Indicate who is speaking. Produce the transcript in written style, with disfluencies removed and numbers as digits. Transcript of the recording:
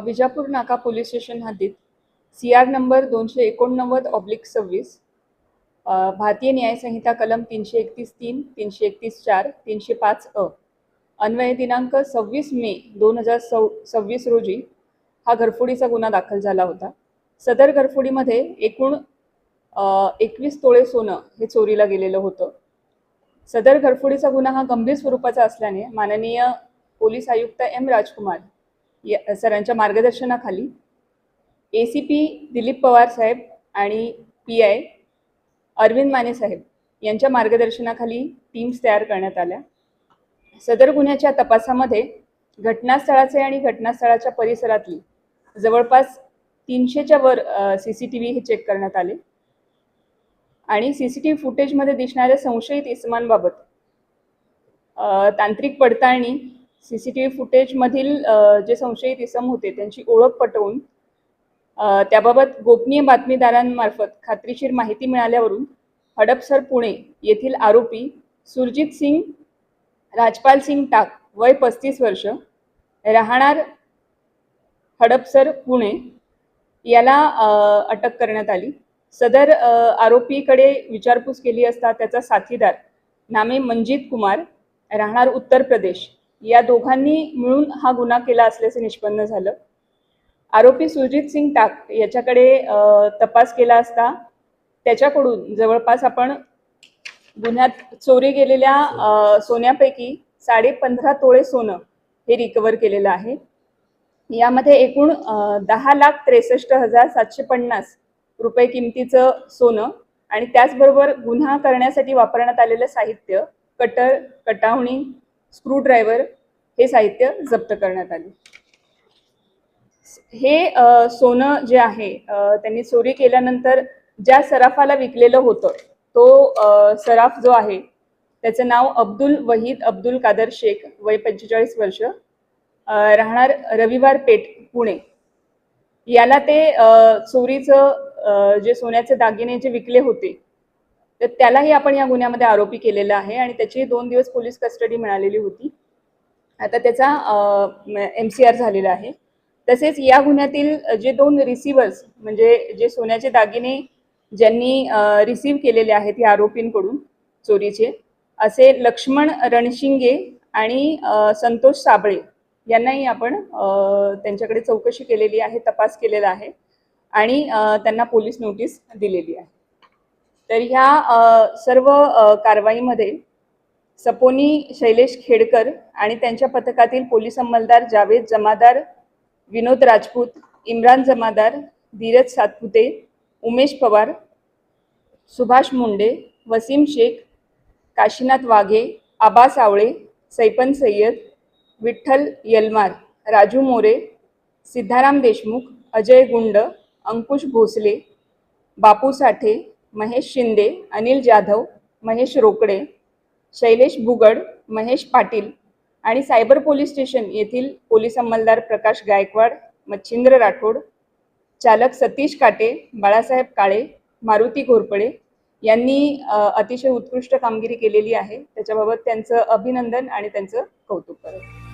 Speaker 1: विजापूर नाका police station हद्दीत CR number 289/26 भारतीय न्याय संहिता कलम 331(3), 331(4), 305(अ) अन्वये दिनांक 26 मे 2026 रोजी हा घरफोडीचा गुन्हा दाखल झाला होता। सदर घरफोडीमध्ये एकूण 21 तोळे सोनं हे चोरीला गेलेलं होतं। सदर घरफोडीचा गुन्हा हा गंभीर स्वरूपाचा असल्याने माननीय पोलीस आयुक्त M. राजकुमार सरांच्या मार्गदर्शनाखाली ACP दिलीप पवार साहेब आणि PI अरविंद माने साहेब यांच्या मार्गदर्शनाखाली टीम्स तयार करण्यात आल्या। सदर गुन्ह्याच्या तपासामध्ये घटनास्थळाचे आणि घटनास्थळाच्या परिसरातली जवळपास 300च्या वर CCTV हे चेक करण्यात आले आणि CCTV फुटेजमध्ये दिसणाऱ्या संशयित इसमांबाबत तांत्रिक पडताळणी, CCTV फुटेजमधील जे संशयित इसम होते त्यांची ओळख पटवून त्याबाबत गोपनीय बातमीदारांमार्फत खात्रीशीर माहिती मिळाल्यावरून हडपसर पुणे येथील आरोपी सुरजित सिंग राजपाल सिंग टाक वय 35 वर्ष राहणार हडपसर पुणे याला अटक करण्यात आली। सदर आरोपीकडे विचारपूस केली असता त्याचा साथीदार नामे मंजित कुमार राहणार उत्तर प्रदेश या दोघांनी मिळून हा गुन्हा केला असल्याचे निष्पन्न झालं। आरोपी सुरजित सिंग टाक याच्याकडे तपास केला असता त्याच्याकडून जवळपास आपण गुन्ह्यात चोरी गेलेल्या सोन्यापैकी 15.5 तोळे सोनं हे रिकव्हर केलेलं आहे। यामध्ये एकूण 10,63,750 रुपये किमतीचं सोनं आणि त्याचबरोबर गुन्हा करण्यासाठी वापरण्यात आलेलं साहित्य कटर, कटावणी, स्क्रूड्रायव्हर हे साहित्य जप्त करण्यात आले। हे सोनं जे आहे त्यांनी चोरी केल्यानंतर ज्या सराफाला विकलेलं होतं तो सराफ जो आहे त्याचं नाव अब्दुल वहीद अब्दुल कादर शेख वय 45 वर्ष राहणार रविवार पेठ पुणे याला ते चोरीचं जे सोन्याचे दागिने जे विकले होते तर त्यालाही आपण या गुन्ह्यामध्ये आरोपी केलेला आहे आणि त्याची 2 दिवस पोलीस कस्टडी मिळालेली होती। आता त्याचा MCR झालेला आहे। तसेच या गुन्ह्यातील जे 2 रिसिव्हर्स म्हणजे जे सोन्याचे दागिने ज्यांनी रिसीव्ह केलेले आहेत या आरोपींकडून चोरीचे असे लक्ष्मण रणशिंगे आणि संतोष साबळे यांनाही आपण त्यांच्याकडे चौकशी केलेली आहे, तपास केलेला आहे आणि त्यांना पोलीस नोटीस दिलेली आहे। तर ह्या सर्व कारवाईमध्ये सपोनी शैलेश खेडकर आणि त्यांच्या पथकातील पोलीस अंमलदार जावेद जमादार, विनोद राजपूत, इम्रान जमादार, धीरज सातपुते, उमेश पवार, सुभाष मुंडे, वसीम शेख, काशीनाथ वाघे, आबास आवळे, सैपन सय्यद, विठ्ठल यलमार, राजू मोरे, सिद्धाराम देशमुख, अजय गुंड, अंकुश भोसले, बापू साठे, महेश शिंदे, अनिल जाधव, महेश रोकडे, शैलेश बुगड, महेश पाटील आणि सायबर पोलीस स्टेशन येथील पोलीस अंमलदार प्रकाश गायकवाड, मच्छिंद्र राठोड, चालक सतीश काटे, बाळासाहेब काळे, मारुती घोरपडे यांनी अतिशय उत्कृष्ट कामगिरी केलेली आहे। त्याच्याबाबत त्यांचं अभिनंदन आणि त्यांचं कौतुक करतो।